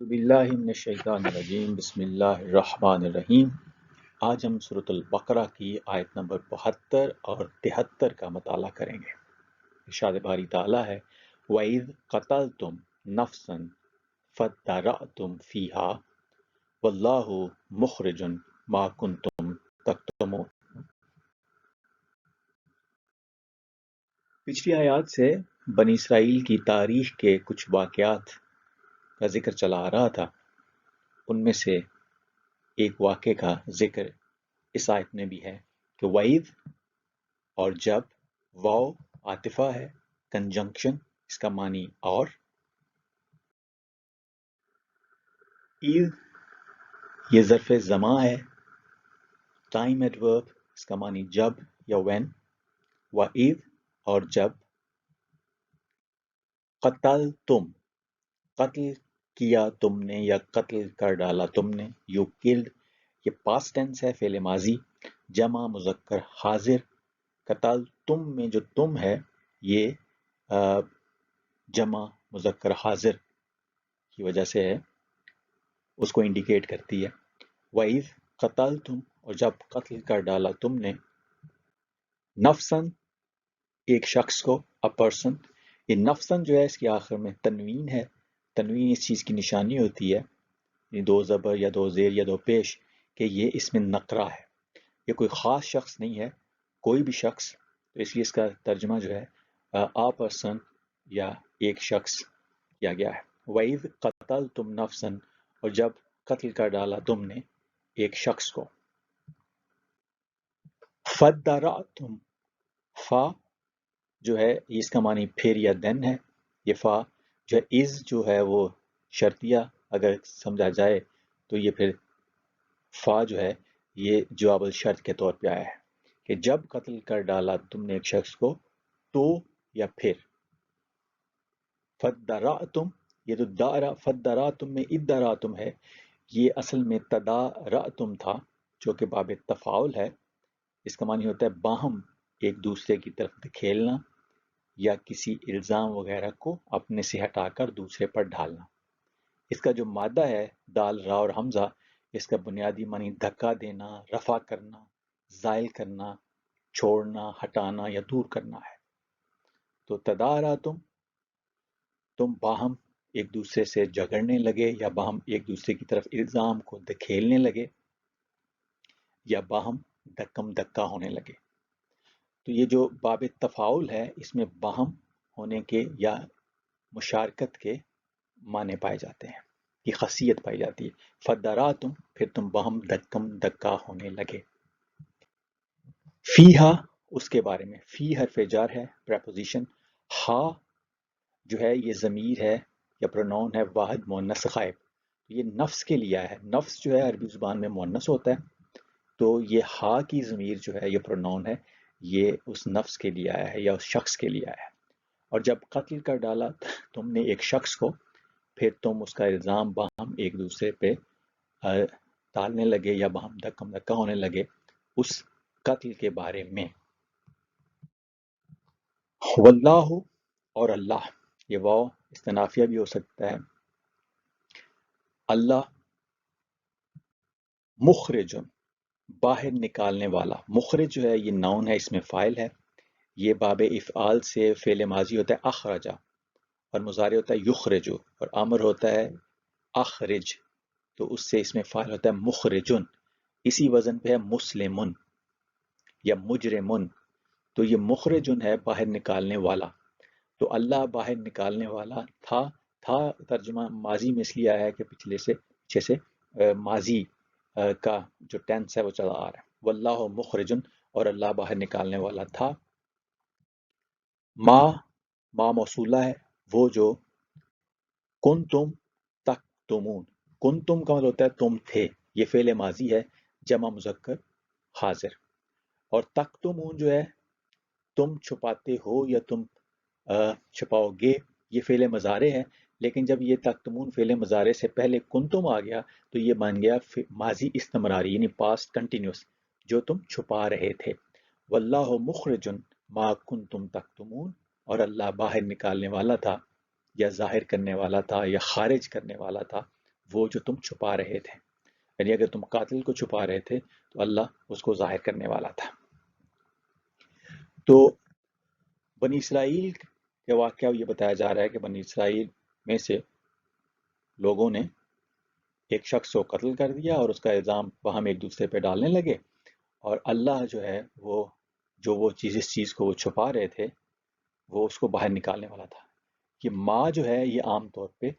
باللہ من الشیطان الرجیم بسم اللہ الرحمن الرحیم۔ آج ہم سورۃ البقرہ کی آیت نمبر 72 اور 73 کا مطالعہ کریں گے۔ ارشاد باری تعالیٰ ہے وَإِذْ قَتَلْتُمْ نَفْسًا فَادَّارَأْتُمْ فِيهَا وَاللَّهُ مُخْرِجٌ مَا كُنْتُمْ تَكْتُمُونَ۔ پچھلی آیات سے بنی اسرائیل کی تاریخ کے کچھ واقعات کا ذکر چلا آ رہا تھا، ان میں سے ایک واقعے کا ذکر اس آیت میں بھی ہے کہ وَإِذْ اور جب، واو عاطفہ ہے، کنجنکشن اس کا معنی اور، ایذ یہ ظرف زماں ہے، ٹائم ایڈورب اس کا معنی جب یا وین، وَإِذْ اور جب، قتلتم قتل کیا تم نے یا قتل کر ڈالا تم نے، یو کلڈ یہ پاسٹ ٹینس ہے، فعل ماضی، جمع مذکر حاضر، قتل تم میں جو تم ہے یہ جمع مذکر حاضر کی وجہ سے ہے، اس کو انڈیکیٹ کرتی ہے۔ وَإِذْ قَتَلْتُمْ اور جب قتل کر ڈالا تم نے، نفسن ایک شخص کو، a person، یہ نفسن جو ہے اس کے آخر میں تنوین ہے، تنوین اس چیز کی نشانی ہوتی ہے، یہ دو زبر یا دو زیر یا دو پیش، کہ یہ اس میں نقرہ ہے، یہ کوئی خاص شخص نہیں ہے، کوئی بھی شخص، تو اس لیے اس کا ترجمہ جو ہے آ پرسن یا ایک شخص کیا گیا ہے۔ وَإِذْ قَتَلْتُمْ نَفْسًا اور جب قتل کر ڈالا تم نے ایک شخص کو، فَادَّرَأْتُمْ فا جو ہے اس کا معنی پھر یا دین ہے، یہ فا جو ہے از جو ہے وہ شرطیہ اگر سمجھا جائے تو یہ پھر فا جو ہے یہ جواب الشرط کے طور پہ آیا ہے کہ جب قتل کر ڈالا تم نے ایک شخص کو تو یا پھر، فَادَّرَأْتُمْ یہ تو دارا فَادَّرَأْتُمْ میں ادَّرَأْتُمْ ہے، یہ اصل میں تَدَارَأْتُمْ تھا جو کہ باب تفاعل ہے، اس کا معنی ہوتا ہے باہم ایک دوسرے کی طرف دھکیلنا یا کسی الزام وغیرہ کو اپنے سے ہٹا کر دوسرے پر ڈھالنا۔ اس کا جو مادہ ہے دال را اور حمزہ، اس کا بنیادی معنی دھکا دینا، رفع کرنا، زائل کرنا، چھوڑنا، ہٹانا یا دور کرنا ہے۔ تو تداراتم تم باہم ایک دوسرے سے جھگڑنے لگے یا باہم ایک دوسرے کی طرف الزام کو دھکیلنے لگے یا باہم دھکم دھکا ہونے لگے۔ تو یہ جو باب تفاعل ہے اس میں باہم ہونے کے یا مشارکت کے معنی پائے جاتے ہیں، یہ خاصیت پائی جاتی ہے۔ فَدَّرَأْتُمْ پھر تم باہم دھکم دھکا ہونے لگے۔ فیہا اس کے بارے میں، فی حرف جار ہے، پریپوزیشن، ہا جو ہے یہ ضمیر ہے یا پروناؤن ہے واحد مؤنث غائب، یہ نفس کے لیے ہے، نفس جو ہے عربی زبان میں مؤنث ہوتا ہے، تو یہ ہا کی ضمیر جو ہے یہ پروناؤن ہے، یہ اس نفس کے لیے آیا ہے یا اس شخص کے لیے آیا ہے۔ اور جب قتل کر ڈالا تم نے ایک شخص کو، پھر تم اس کا الزام باہم ایک دوسرے پہ ڈالنے لگے یا باہم دھکم دھکا ہونے لگے اس قتل کے بارے میں۔ واللہ اور اللہ، یہ واو استنافیہ بھی ہو سکتا ہے، اللہ مخرج باہر نکالنے والا، مخرج جو ہے یہ ناؤن ہے، اس میں فاعل ہے، یہ باب افعال سے فعل ماضی ہوتا ہے اخرجا، اور مضارع ہوتا ہے یخرجو، اور امر ہوتا ہے اخرج، تو اس سے اس میں فاعل ہوتا ہے مخرجن، اسی وزن پہ ہے مسلمن یا مجرمن، تو یہ مخرجن ہے باہر نکالنے والا، تو اللہ باہر نکالنے والا تھا ترجمہ ماضی میں اس لیے آیا ہے کہ پیچھے سے ماضی کا جو ٹینس ہے وہ چلا آ رہا ہے، واللہ مخرجن اور اللہ باہر نکالنے والا تھا، ما موصولہ ہے، وہ جو کنتم تکتمون، کنتم کا مطلب ہوتا ہے تم تھے، یہ فعل ماضی ہے جمع مذکر حاضر، اور تکتمون جو ہے تم چھپاتے ہو یا تم چھپاؤ گے، یہ فعل مضارع ہے، لیکن جب یہ تکتمون فعل مضارع سے پہلے کنتم آ گیا تو یہ بن گیا ماضی استمراری یعنی پاسٹ کنٹینیوس، جو تم چھپا رہے تھے۔ واللہ مخرج ما کنتم تکتمون اور اللہ باہر نکالنے والا تھا یا ظاہر کرنے والا تھا یا خارج کرنے والا تھا وہ جو تم چھپا رہے تھے، یعنی اگر تم قاتل کو چھپا رہے تھے تو اللہ اس کو ظاہر کرنے والا تھا۔ تو بنی اسرائیل کے واقعہ یہ بتایا جا رہا ہے کہ بنی اسرائیل میں سے لوگوں نے ایک شخص کو قتل کر دیا اور اس کا الزام وہاں ایک دوسرے پہ ڈالنے لگے، اور اللہ جو ہے وہ چیز اس چیز کو وہ چھپا رہے تھے وہ اس کو باہر نکالنے والا تھا۔ کہ ماں جو ہے یہ عام طور پہ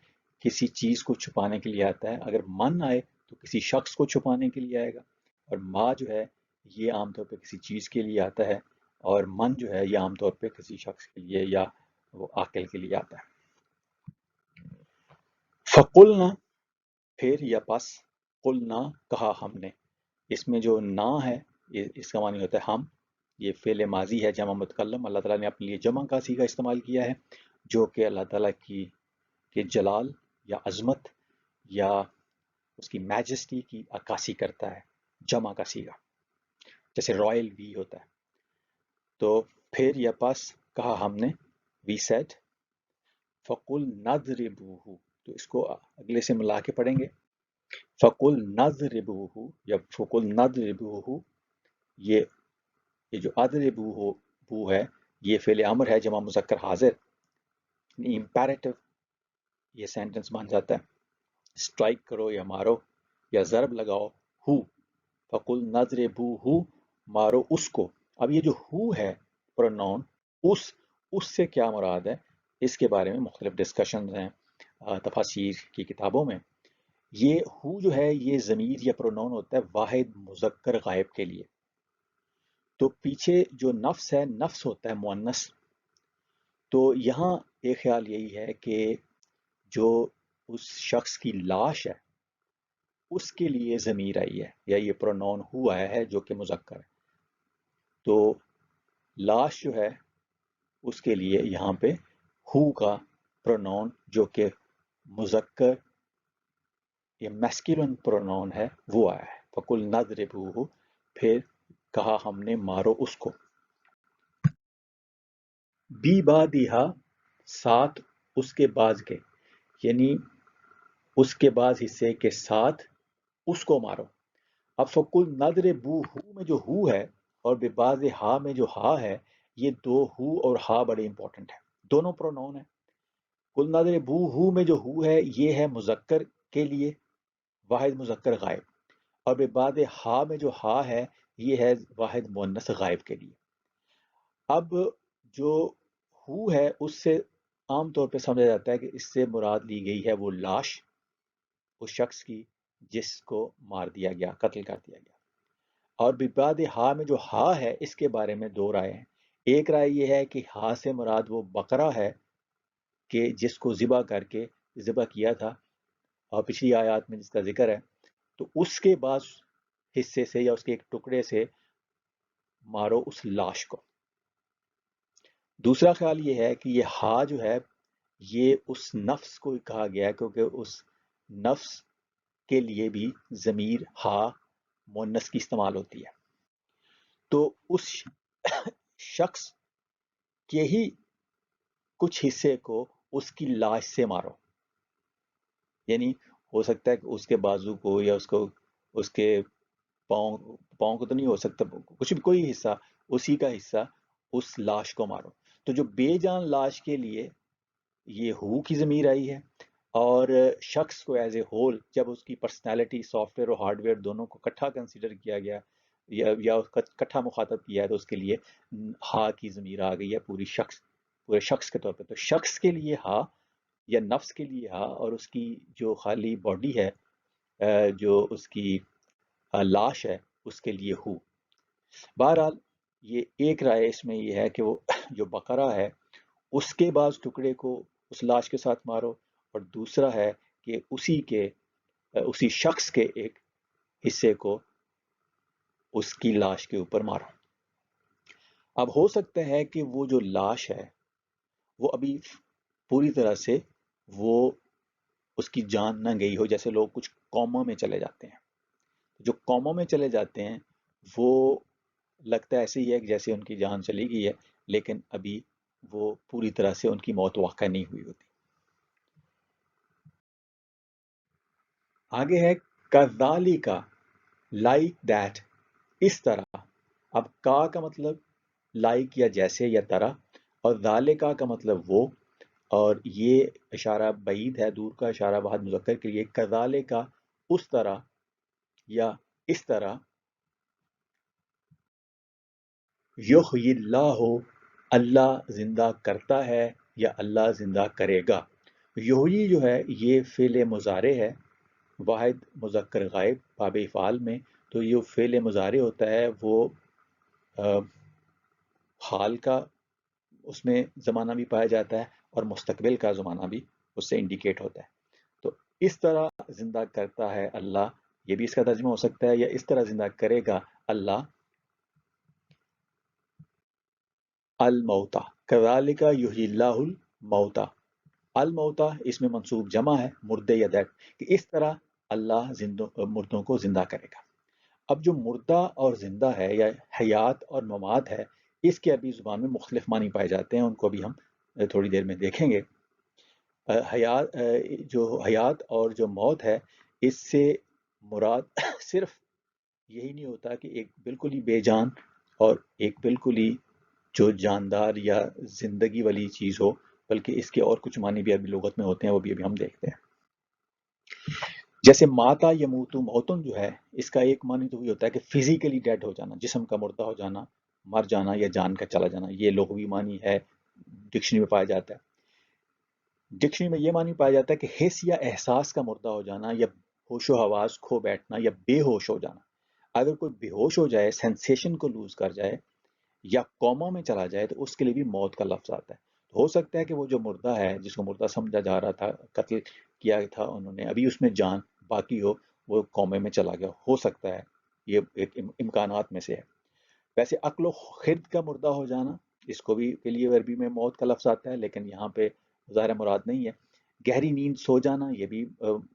کسی چیز کو چھپانے کے لیے آتا ہے، اگر من آئے تو کسی شخص کو چھپانے کے لیے آئے گا، اور ماں جو ہے یہ عام طور پہ کسی چیز کے لیے آتا ہے، اور من جو ہے یہ عام طور پہ کسی شخص کے لیے یا وہ عاقل کے لیے آتا ہے۔ فقلنا، پھر یا پس، قلنا کہا ہم نے، اس میں جو نا ہے اس کا معنی ہوتا ہے ہم، یہ فعل ماضی ہے جمع متکلم، اللہ تعالیٰ نے اپنے لیے جمع کا صیغہ استعمال کیا ہے جو کہ اللہ تعالیٰ کے جلال یا عظمت یا اس کی میجسٹی کی عکاسی کرتا ہے، جمع کا صیغہ، جیسے رائل وی ہوتا ہے۔ تو پھر یا پس کہا ہم نے، وی سیڈ، فقل نضربوہ، تو اس کو اگلے سے ملا کے پڑھیں گے، فقل نضربوہ یا فقل نضربوہ، یہ جو اضربوہ بو ہے یہ فعل امر ہے جمع مذکر حاضر، امپیریٹو یہ سینٹنس بن جاتا ہے، اسٹرائک کرو یا مارو یا ضرب لگاؤ، ہو، فقل نضربوہ، مارو اس کو۔ اب یہ جو ہو ہے پروناؤن، اس سے کیا مراد ہے، اس کے بارے میں مختلف ڈسکشنز ہیں تفاسیر کی کتابوں میں۔ یہ ہو جو ہے یہ ضمیر یا پروناؤن ہوتا ہے واحد مذکر غائب کے لیے، تو پیچھے جو نفس ہے نفس ہوتا ہے مؤنث، تو یہاں ایک خیال یہی ہے کہ جو اس شخص کی لاش ہے اس کے لیے ضمیر آئی ہے یا یہ پروناؤن ہو آیا ہے جو کہ مذکر ہے، تو لاش جو ہے اس کے لیے یہاں پہ ہو کا پروناؤن جو کہ مذکر یا میسکولن پروناؤن ہے وہ آیا ہے، فقل نضربوہ، پھر کہا ہم نے مارو اس کو، بی بادیہا، ساتھ اس کے بعد کے، یعنی اس کے بعد حصے کے ساتھ اس کو مارو۔ اب فقل نضربوہ میں جو ہو ہے اور بے باز ہا میں جو ہا ہے، یہ دو ہو اور ہا بڑے امپورٹنٹ ہیں، دونوں پروناؤن ہیں۔ قل نضربوہ میں جو ہو ہے یہ ہے مذکر کے لیے واحد مذکر غائب، اور بے بعد ہا میں جو ہا ہے یہ ہے واحد مؤنث غائب کے لیے۔ اب جو ہو ہے اس سے عام طور پہ سمجھا جاتا ہے کہ اس سے مراد لی گئی ہے وہ لاش اس شخص کی جس کو مار دیا گیا، قتل کر دیا گیا، اور بباد ہا میں جو ہا ہے اس کے بارے میں دو رائے ہیں۔ ایک رائے یہ ہے کہ ہا سے مراد وہ بقرہ ہے کہ جس کو ذبح کیا تھا، اور پچھلی آیات میں جس کا ذکر ہے، تو اس کے بعد حصے سے یا اس کے ایک ٹکڑے سے مارو اس لاش کو۔ دوسرا خیال یہ ہے کہ یہ ہا جو ہے یہ اس نفس کو کہا گیا ہے کیونکہ اس نفس کے لیے بھی ضمیر ہا مؤنث کی استعمال ہوتی ہے، تو اس شخص کے ہی کچھ حصے کو اس کی لاش سے مارو، یعنی ہو سکتا ہے کہ اس کے بازو کو یا اس کے پاؤں کو تو نہیں ہو سکتا، کچھ بھی کوئی حصہ، اسی کا حصہ اس لاش کو مارو۔ تو جو بے جان لاش کے لیے یہ ہو کی ضمیر آئی ہے، اور شخص کو ایز اے ہول جب اس کی پرسنالٹی سافٹ ویئر اور ہارڈ ویئر دونوں کو کٹھا کنسیڈر کیا گیا یا کٹھا مخاطب کیا ہے تو اس کے لیے ہا کی ضمیر آ گئی ہے پورے شخص کے طور پہ، تو شخص کے لیے ہا یا نفس کے لیے ہا، اور اس کی جو خالی باڈی ہے جو اس کی لاش ہے اس کے لیے ہو۔ بہرحال یہ ایک رائے اس میں یہ ہے کہ وہ جو بقرہ ہے اس کے بعض ٹکڑے کو اس لاش کے ساتھ مارو، اور دوسرا ہے کہ اسی شخص کے ایک حصے کو اس کی لاش کے اوپر مارو۔ اب ہو سکتا ہے کہ وہ جو لاش ہے وہ ابھی پوری طرح سے وہ اس کی جان نہ گئی ہو، جیسے لوگ کچھ قوموں میں چلے جاتے ہیں، جو قوموں میں چلے جاتے ہیں وہ لگتا ہے ایسے ہی ہے کہ جیسے ان کی جان چلی گئی ہے، لیکن ابھی وہ پوری طرح سے ان کی موت واقع نہیں ہوئی ہوتی۔ آگے ہے کذالک، لائک دیٹ، اس طرح. اب کا مطلب لائک یا جیسے یا طرح، اور ذالکا کا مطلب وہ، اور یہ اشارہ بعید ہے، دور کا اشارہ واحد مذکر کے لیے. کذالکا، اس طرح یا اس طرح. یحیی اللہ، اللہ زندہ کرتا ہے یا اللہ زندہ کرے گا. یحیی جو ہے یہ فعل مضارع ہے، واحد مذکر غائب باب افعال میں. تو یہ فعل مضارع ہوتا ہے، وہ حال کا اس میں زمانہ بھی پایا جاتا ہے اور مستقبل کا زمانہ بھی اس سے انڈیکیٹ ہوتا ہے. تو اس طرح زندہ کرتا ہے اللہ، یہ بھی اس کا ترجمہ ہو سکتا ہے، یا اس طرح زندہ کرے گا اللہ الموتا. کذالک یحیی اللہ الموتا. الموتا اس میں منصوب جمع ہے، مردے یا دیٹ، کہ اس طرح اللہ مردوں کو زندہ کرے گا. اب جو مردہ اور زندہ ہے یا حیات اور ممات ہے، اس کے عربی زبان میں مختلف معنی پائے جاتے ہیں، ان کو بھی ہم تھوڑی دیر میں دیکھیں گے. جو حیات اور جو موت ہے، اس سے مراد صرف یہی نہیں ہوتا کہ ایک بالکل ہی بے جان اور ایک بالکل ہی جو جاندار یا زندگی والی چیز ہو، بلکہ اس کے اور کچھ معنی بھی عربی لغت میں ہوتے ہیں، وہ بھی ابھی ہم دیکھتے ہیں. جیسے ماتا یموتو موتن جو ہے، اس کا ایک معنی تو یہ ہوتا ہے کہ فزیکلی ڈیڈ ہو جانا، جسم کا مردہ ہو جانا، مر جانا یا جان کا چلا جانا. یہ لغوی معنی ہے، ڈکشنری میں پایا جاتا ہے. ڈکشنری میں یہ معنی پایا جاتا ہے کہ حس یا احساس کا مردہ ہو جانا، یا ہوش و حواس کھو بیٹھنا، یا بے ہوش ہو جانا. اگر کوئی بے ہوش ہو جائے، سینسیشن کو لوز کر جائے یا کوما میں چلا جائے، تو اس کے لیے بھی موت کا لفظ آتا ہے. تو ہو سکتا ہے کہ وہ جو مردہ ہے، جس کو مردہ سمجھا جا رہا تھا، قتل کیا تھا انہوں نے، ابھی اس میں جان باقی ہو، وہ کومے میں چلا گیا، ہو سکتا ہے. یہ ایک امکانات میں سے ہے. ویسے عقل و خرد کا مردہ ہو جانا، اس کو بھی کے لیے عربی میں موت کا لفظ آتا ہے، لیکن یہاں پہ ظاہر مراد نہیں ہے. گہری نیند سو جانا، یہ بھی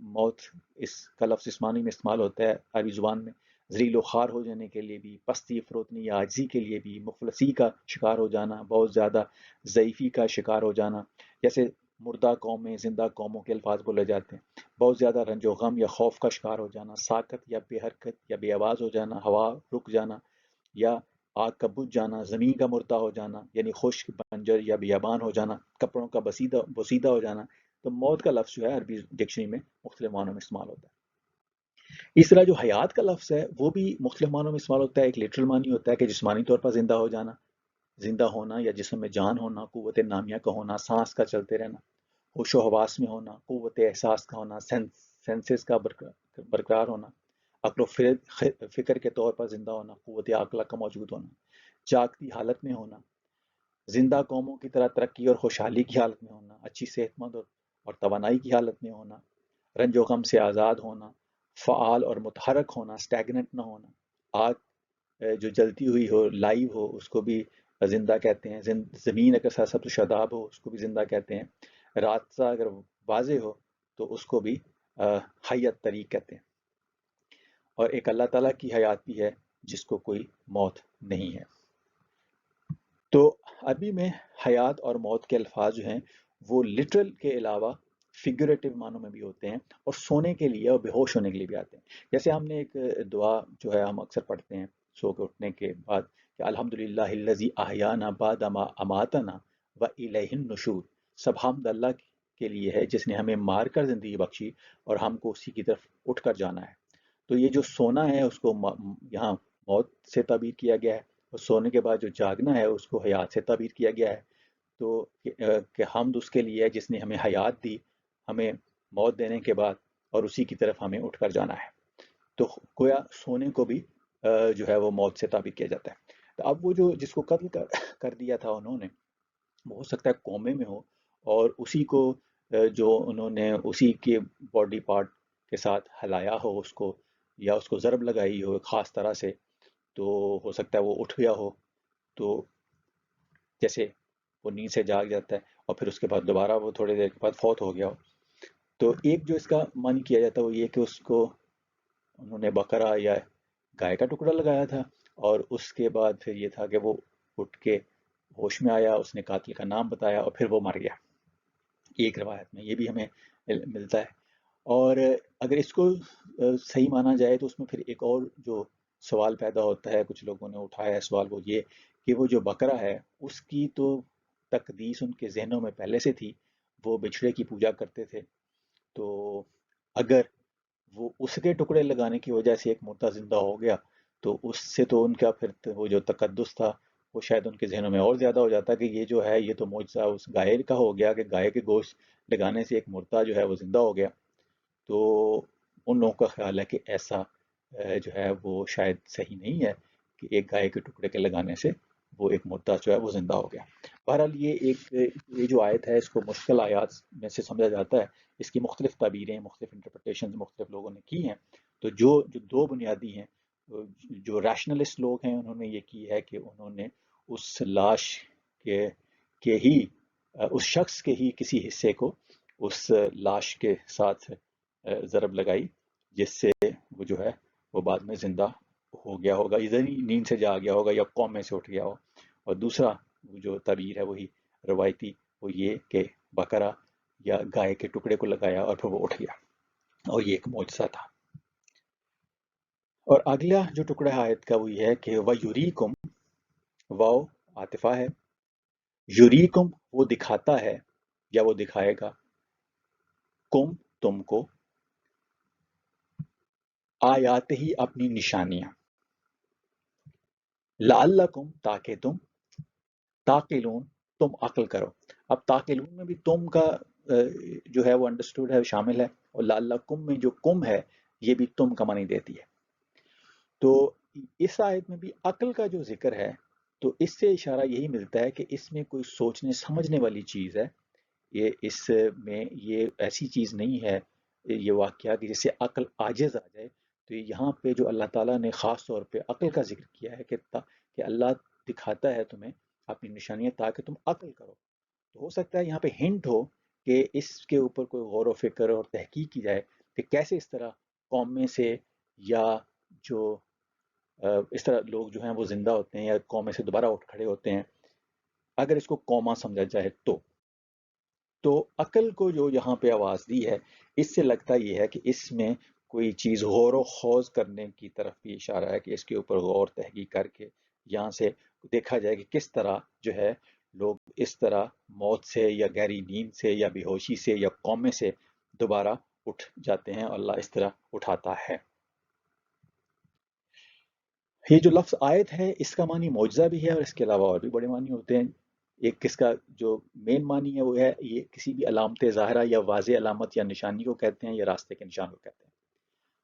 موت، اس کا لفظ اس معنی میں استعمال ہوتا ہے عربی زبان میں. ذلیل و خوار ہو جانے کے لیے بھی، پستی فروتنی یا عاجزی کے لیے بھی، مفلسی کا شکار ہو جانا، بہت زیادہ ضعیفی کا شکار ہو جانا. جیسے مردہ قوم میں زندہ قوموں کے الفاظ بولے جاتے ہیں. بہت زیادہ رنج و غم یا خوف کا شکار ہو جانا، ساکت یا بے حرکت یا بے آواز ہو جانا، ہوا رک جانا یا آگ کا بجھ جانا، زمین کا مردہ ہو جانا یعنی خشک بنجر یا بیابان ہو جانا، کپڑوں کا بسیدہ ہو جانا. تو موت کا لفظ جو ہے عربی ڈکشنری میں مختلف معنوں میں استعمال ہوتا ہے. اس طرح جو حیات کا لفظ ہے، وہ بھی مختلف معنوں میں استعمال ہوتا ہے. ایک لٹرل معنی ہوتا ہے کہ جسمانی طور پر زندہ ہو جانا، زندہ ہونا یا جسم میں جان ہونا، قوت نامیہ کا ہونا، سانس کا چلتے رہنا، ہوش و حواس میں ہونا، قوت احساس کا ہونا، سینسز کا برقرار ہونا، عقل و فکر کے طور پر زندہ ہونا، قوت عقل کا موجود ہونا، جاگتی حالت میں ہونا، زندہ قوموں کی طرح ترقی اور خوشحالی کی حالت میں ہونا، اچھی صحت مند اور توانائی کی حالت میں ہونا، رنج و غم سے آزاد ہونا، فعال اور متحرک ہونا، اسٹیگننٹ نہ ہونا. آگ جو جلتی ہوئی ہو، لائیو ہو، اس کو بھی زندہ کہتے ہیں. زمین اگر سرسبز و شاداب ہو، اس کو بھی زندہ کہتے ہیں. راستہ اگر واضح ہو تو اس کو بھی حیات طریق کہتے ہیں. اور ایک اللہ تعالیٰ کی حیات بھی ہے جس کو کوئی موت نہیں ہے. تو عربی میں حیات اور موت کے الفاظ جو ہیں، وہ لٹرل کے علاوہ فگوریٹو معنوں میں بھی ہوتے ہیں، اور سونے کے لیے اور بے ہوش ہونے کے لیے بھی آتے ہیں. جیسے ہم نے ایک دعا جو ہے ہم اکثر پڑھتے ہیں سو کے اٹھنے کے بعد، کہ الحمدللہ الذی احیانا بعد ما اماتنا و الیہ النشور. سب حمد اللہ کے لیے ہے جس نے ہمیں مار کر زندگی بخشی اور ہم کو اسی کی طرف اٹھ کر جانا ہے. تو یہ جو سونا ہے اس کو یہاں موت سے تعبیر کیا گیا ہے، اور سونے کے بعد جو جاگنا ہے اس کو حیات سے تعبیر کیا گیا ہے. تو کہ حمد اس کے لیے ہے جس نے ہمیں حیات دی، ہمیں موت دینے کے بعد، اور اسی کی طرف ہمیں اٹھ کر جانا ہے. تو گویا سونے کو بھی جو ہے وہ موت سے تعبیر کیا جاتا ہے. تو اب وہ جو جس کو قتل کر دیا تھا انہوں نے، وہ ہو سکتا ہے کومے میں ہو، اور اسی کو جو انہوں نے اسی کے باڈی پارٹ کے ساتھ ہلایا ہو اس کو، یا اس کو ضرب لگائی ہو خاص طرح سے، تو ہو سکتا ہے وہ اٹھ گیا ہو. تو جیسے وہ نیند سے جاگ جاتا ہے اور پھر اس کے بعد دوبارہ وہ تھوڑی دیر کے بعد فوت ہو گیا ہو. تو ایک جو اس کا معنی کیا جاتا ہے وہ یہ کہ اس کو انہوں نے بقرہ یا گائے کا ٹکڑا لگایا تھا، اور اس کے بعد پھر یہ تھا کہ وہ اٹھ کے ہوش میں آیا، اس نے قاتل کا نام بتایا اور پھر وہ مر گیا. ایک روایت میں یہ بھی ہمیں ملتا ہے. اور اگر اس کو صحیح مانا جائے تو اس میں پھر ایک اور جو سوال پیدا ہوتا ہے، کچھ لوگوں نے اٹھایا ہے سوال، وہ یہ کہ وہ جو بکرا ہے اس کی تو تقدیس ان کے ذہنوں میں پہلے سے تھی، وہ بچھڑے کی پوجا کرتے تھے، تو اگر وہ اس کے ٹکڑے لگانے کی وجہ سے ایک مردہ زندہ ہو گیا تو اس سے تو ان کا پھر وہ جو تقدس تھا وہ شاید ان کے ذہنوں میں اور زیادہ ہو جاتا کہ یہ جو ہے یہ تو معجزہ اس گائے کا ہو گیا کہ گائے کے گوشت لگانے سے ایک مردہ جو ہے وہ زندہ ہو گیا، تو ان لوگوں کا خیال ہے کہ ایسا جو ہے وہ شاید صحیح نہیں ہے کہ ایک گائے کے ٹکڑے کے لگانے سے وہ ایک مردہ جو ہے وہ زندہ ہو گیا۔ بہرحال یہ جو آیت ہے اس کو مشکل آیات میں سے سمجھا جاتا ہے، اس کی مختلف تعبیریں، مختلف انٹرپریٹیشنز مختلف لوگوں نے کی ہیں، تو جو دو بنیادی ہیں، جو ریشنلسٹ لوگ ہیں انہوں نے یہ کی ہے کہ انہوں نے اس لاش کے کے ہی اس شخص کے ہی کسی حصے کو اس لاش کے ساتھ ضرب لگائی جس سے وہ جو ہے وہ بعد میں زندہ ہو گیا ہوگا، ادھر ہی نیند سے جا گیا ہوگا یا قوم میں سے اٹھ گیا ہو، اور دوسرا جو تعبیر ہے وہی روایتی، وہ یہ کہ بکرا یا گائے کے ٹکڑے کو لگایا اور پھر وہ اٹھ گیا، اور یہ ایک معجزہ تھا۔ اور اگلا جو ٹکڑا ہے آیت کا وہ یہ ہے کہ وَيُرِيكُمْ، واو عاطفہ ہے، یوریکم وہ دکھاتا ہے یا وہ دکھائے گا، کم تم کو، آیات ہی اپنی نشانیاں، لعلکم تاکہ تم، تاقلون تم عقل کرو۔ اب تاقلون میں بھی تم کا جو ہے وہ انڈرسٹوڈ ہے، شامل ہے، اور لعلکم میں جو کم ہے یہ بھی تم کا معنی دیتی ہے۔ تو اس آیت میں بھی عقل کا جو ذکر ہے تو اس سے اشارہ یہی ملتا ہے کہ اس میں کوئی سوچنے سمجھنے والی چیز ہے، یہ اس میں یہ ایسی چیز نہیں ہے یہ واقعہ کہ جس سے عقل عاجز آ جائے، تو یہاں پہ جو اللہ تعالیٰ نے خاص طور پہ عقل کا ذکر کیا ہے کہ اللہ دکھاتا ہے تمہیں اپنی نشانیاں تاکہ تم عقل کرو، تو ہو سکتا ہے یہاں پہ ہنٹ ہو کہ اس کے اوپر کوئی غور و فکر اور تحقیق کی جائے کہ کیسے اس طرح قوم میں سے یا جو اس طرح لوگ جو ہیں وہ زندہ ہوتے ہیں یا قوم میں سے دوبارہ اٹھ کھڑے ہوتے ہیں، اگر اس کو قوما سمجھا جائے تو عقل کو جو یہاں پہ آواز دی ہے اس سے لگتا یہ ہے کہ اس میں کوئی چیز غور و خوض کرنے کی طرف بھی اشارہ ہے کہ اس کے اوپر غور تحقیق کر کے یہاں سے دیکھا جائے کہ کس طرح جو ہے لوگ اس طرح موت سے یا گہری نیند سے یا بے ہوشی سے یا قومے سے دوبارہ اٹھ جاتے ہیں اور اللہ اس طرح اٹھاتا ہے۔ یہ جو لفظ آیت ہے اس کا معنی معجزہ بھی ہے اور اس کے علاوہ اور بھی بڑے معنی ہوتے ہیں۔ ایک اس کا جو مین معنی ہے وہ ہے یہ کسی بھی علامت ظاہرہ یا واضح علامت یا نشانی کو کہتے ہیں یا راستے کے نشان کو کہتے ہیں۔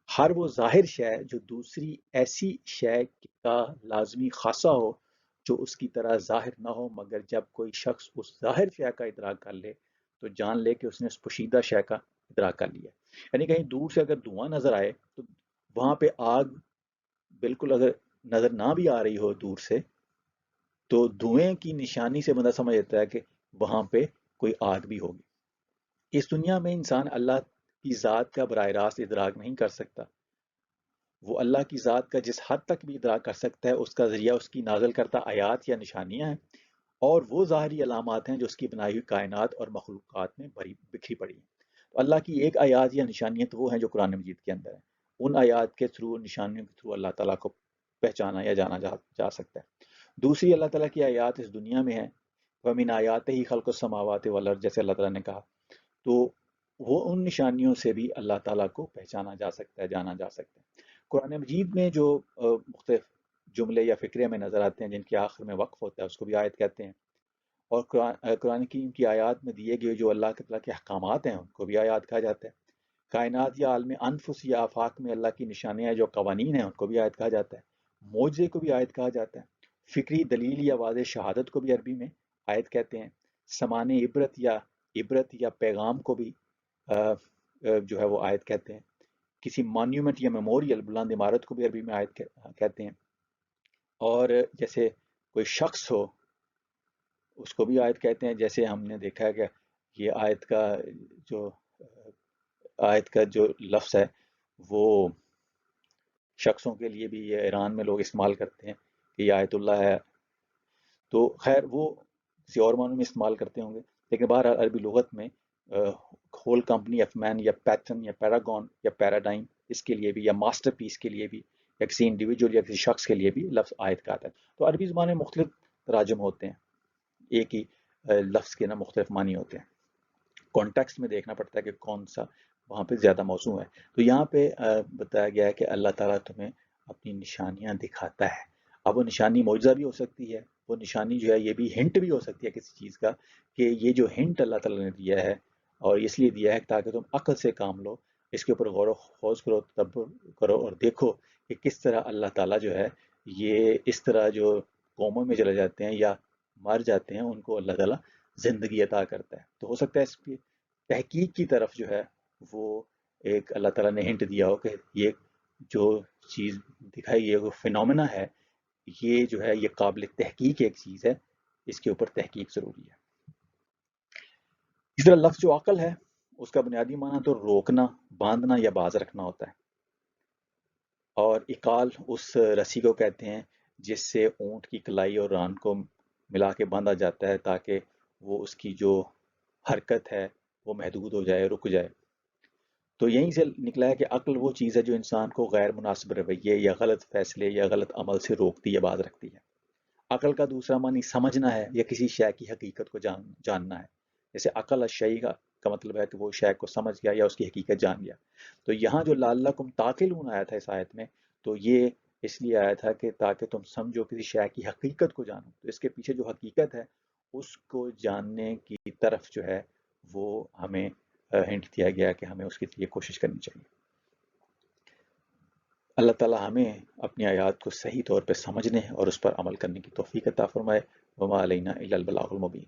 ہر وہ ظاہر شے جو دوسری ایسی شے کا لازمی خاصہ ہو جو اس کی طرح ظاہر نہ ہو، مگر جب کوئی شخص اس ظاہر شے کا ادراک کر لے تو جان لے کہ اس نے اس پوشیدہ شے کا ادراک کر لیا۔ یعنی کہیں دور سے اگر دھواں نظر آئے تو وہاں پہ آگ بالکل اگر نظر نہ بھی آ رہی ہو دور سے تو دھوئیں کی نشانی سے بندہ سمجھ لیتا ہے کہ وہاں پہ کوئی آگ بھی ہوگی۔ اس دنیا میں انسان اللہ کی ذات کا براہ راست ادراک نہیں کر سکتا، وہ اللہ کی ذات کا جس حد تک بھی ادراک کر سکتا ہے اس کا ذریعہ اس کی نازل کرتا آیات یا نشانیاں ہیں، اور وہ ظاہری علامات ہیں جو اس کی بنائی ہوئی کائنات اور مخلوقات میں بکھری پڑی ہیں۔ تو اللہ کی ایک آیات یا نشانیاں تو وہ ہیں جو قرآن مجید کے اندر ہیں، ان آیات کے تھرو، نشانیوں کے تھرو اللہ تعالیٰ کو پہچانا یا جانا جا سکتا ہے۔ دوسری اللہ تعالیٰ کی آیات اس دنیا میں ہیں، وَمِنْ آیَاتِهِ خَلْقُ السَّمَاوَاتِ وَالْأَرْضِ، جیسے اللہ تعالیٰ نے کہا، تو وہ ان نشانیوں سے بھی اللہ تعالیٰ کو پہچانا جا سکتا ہے، جانا جا سکتا ہے۔ قرآن مجید میں جو مختلف جملے یا فقرے میں نظر آتے ہیں جن کے آخر میں وقف ہوتا ہے اس کو بھی آیت کہتے ہیں، اور قرآن کریم کی آیات میں دیے گئے جو اللہ تعالیٰ کے احکامات ہیں ان کو بھی آیات کہا جاتا ہے۔ کائنات یا عالم انفس یا آفاق میں اللہ کی نشانیاں جو قوانین ہیں ان کو بھی آیت کہا جاتا ہے، معجزے کو بھی آیت کہا جاتا ہے، فکری دلیل یا واضح شہادت کو بھی عربی میں آیت کہتے ہیں، سمان عبرت یا پیغام کو بھی جو ہے وہ آیت کہتے ہیں، کسی مانیومنٹ یا میموریل بلند عمارت کو بھی عربی میں آیت کہتے ہیں، اور جیسے کوئی شخص ہو اس کو بھی آیت کہتے ہیں، جیسے ہم نے دیکھا ہے کہ یہ آیت کا جو لفظ ہے وہ شخصوں کے لیے بھی یہ ایران میں لوگ استعمال کرتے ہیں کہ یہ آیت اللہ ہے، تو خیر وہ کسی اور معنوں میں استعمال کرتے ہوں گے، لیکن بہرحال عربی لغت میں ہول کمپنی آف مین یا پیٹرن یا پیراگون یا پیراڈائم، اس کے لیے بھی، یا ماسٹر پیس کے لیے بھی، یا کسی انڈیویجول یا کسی شخص کے لیے بھی لفظ آیت کا آتا ہے. تو عربی زبان میں مختلف تراجم ہوتے ہیں، ایک ہی لفظ کے نا مختلف معنی ہوتے ہیں. کانٹیکسٹ میں دیکھنا پڑتا ہے کہ کون سا وہاں پہ زیادہ موضوع ہے. تو یہاں پہ بتایا گیا ہے کہ اللہ تعالیٰ تمہیں اپنی نشانیاں دکھاتا ہے. اب وہ نشانی معجزہ بھی ہو سکتی ہے، وہ نشانی جو ہے یہ بھی ہنٹ بھی ہو سکتی ہے کسی چیز کا، کہ یہ جو ہنٹ اللہ تعالیٰ نے دیا ہے اور اس لیے دیا ہے تاکہ تم عقل سے کام لو، اس کے اوپر غور و خوض کرو، تدبر کرو اور دیکھو کہ کس طرح اللہ تعالیٰ جو ہے یہ اس طرح جو قوموں میں چلے جاتے ہیں یا مر جاتے ہیں ان کو اللہ تعالیٰ زندگی عطا کرتا ہے. تو ہو سکتا ہے اس کی تحقیق کی طرف جو ہے وہ ایک اللہ تعالیٰ نے ہنٹ دیا ہو کہ یہ جو چیز دکھائی ہے وہ فینومینا ہے، یہ جو ہے یہ قابل تحقیق ایک چیز ہے، اس کے اوپر تحقیق ضروری ہے. اس طرح لفظ جو عقل ہے اس کا بنیادی معنی تو روکنا، باندھنا یا باز رکھنا ہوتا ہے. اور اقال اس رسی کو کہتے ہیں جس سے اونٹ کی کلائی اور ران کو ملا کے باندھا جاتا ہے تاکہ وہ اس کی جو حرکت ہے وہ محدود ہو جائے، رک جائے. تو یہیں سے نکلا ہے کہ عقل وہ چیز ہے جو انسان کو غیر مناسب رویے یا غلط فیصلے یا غلط عمل سے روکتی یا باز رکھتی ہے. عقل کا دوسرا معنی سمجھنا ہے یا کسی شے کی حقیقت کو جاننا ہے. جیسے عقل الشیء کا مطلب ہے کہ وہ شے کو سمجھ گیا یا اس کی حقیقت جان گیا. تو یہاں جو لعلکم تعقلون آیا تھا اس آیت میں، تو یہ اس لیے آیا تھا کہ تاکہ تم سمجھو کسی شے کی حقیقت کو جانو. تو اس کے پیچھے جو حقیقت ہے اس کو جاننے کی طرف جو ہے وہ ہمیں ہنٹ دیا گیا کہ ہمیں اس کے لیے کوشش کرنی چاہیے. اللہ تعالیٰ ہمیں اپنی آیات کو صحیح طور پہ سمجھنے اور اس پر عمل کرنے کی توفیق عطا فرمائے. وما علینا الا البلاغ المبین.